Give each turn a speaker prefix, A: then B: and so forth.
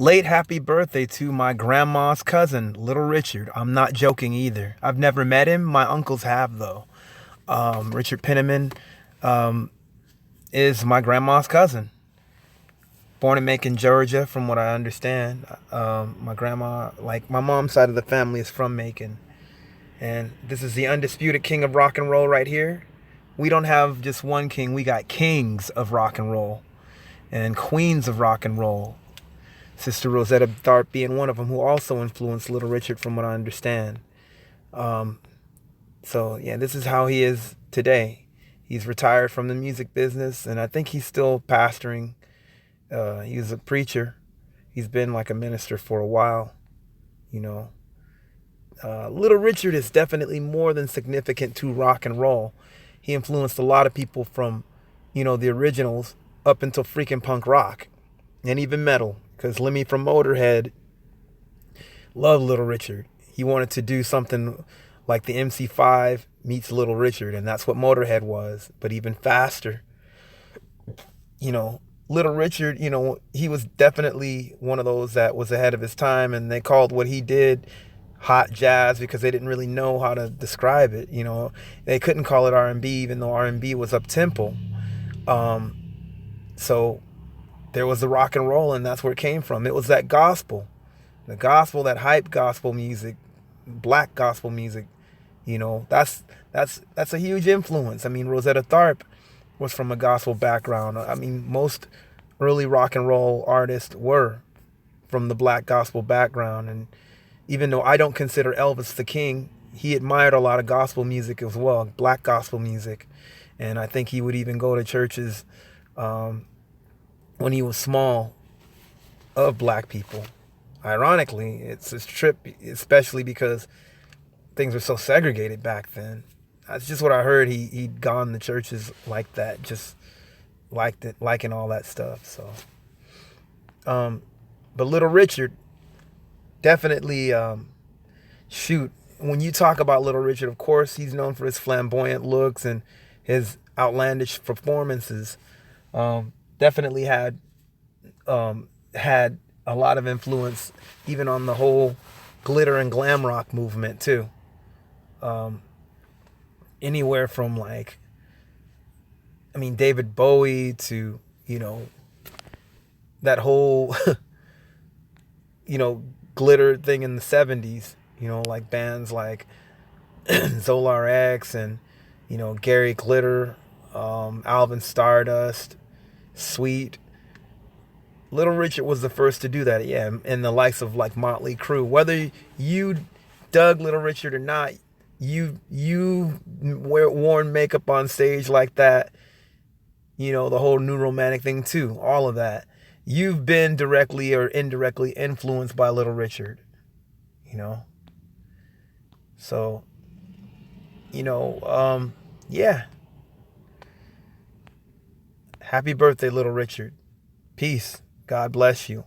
A: Late happy birthday to my grandma's cousin, Little Richard. I'm not joking either. I've never met him. My uncles have, though. Richard Penniman is my grandma's cousin. Born in Macon, Georgia, from what I understand. My grandma, like my mom's side of the family, is from Macon. And this is the undisputed king of rock and roll right here. We don't have just one king, we got kings of rock and roll and queens of rock and roll. Sister Rosetta Tharpe being one of them, who also influenced Little Richard, from what I understand. So yeah, this is how he is today. He's retired from the music business, and I think he's still pastoring. He's a preacher. He's been like a minister for a while, you know. Little Richard is definitely more than significant to rock and roll. He influenced a lot of people from, the originals up until freaking punk rock and even metal. Because Lemmy from Motorhead loved Little Richard. He wanted to do something like the MC5 meets Little Richard, and that's what Motorhead was, but even faster. Little Richard, he was definitely one of those that was ahead of his time, and they called what he did hot jazz because they didn't really know how to describe it. They couldn't call it R&B, even though R&B was up-tempo. So there was the rock and roll, and that's where it came from. It was that gospel, the gospel, that hype gospel music, black gospel music. That's a huge influence. I mean, Rosetta Tharpe was from a gospel background. I mean, most early rock and roll artists were from the black gospel background. And even though I don't consider Elvis the king, he admired a lot of gospel music as well, black gospel music. And I think he would even go to churches when he was small of black people. Ironically, it's a trip, especially because things were so segregated back then. That's just what I heard. He'd gone to churches like that, just liked it, liking all that stuff. So, but Little Richard definitely, when you talk about Little Richard, of course, he's known for his flamboyant looks and his outlandish performances. Definitely had a lot of influence even on the whole glitter and glam rock movement too. Anywhere from David Bowie to, that whole, glitter thing in the 70s, like bands like Zolar X and, Gary Glitter, Alvin Stardust, Sweet. Little Richard was the first to do that, yeah, and the likes of like Motley Crue. Whether you dug Little Richard or not, you worn makeup on stage like that, the whole new romantic thing too, all of that. You've been directly or indirectly influenced by Little Richard, So, yeah. Happy birthday, Little Richard. Peace. God bless you.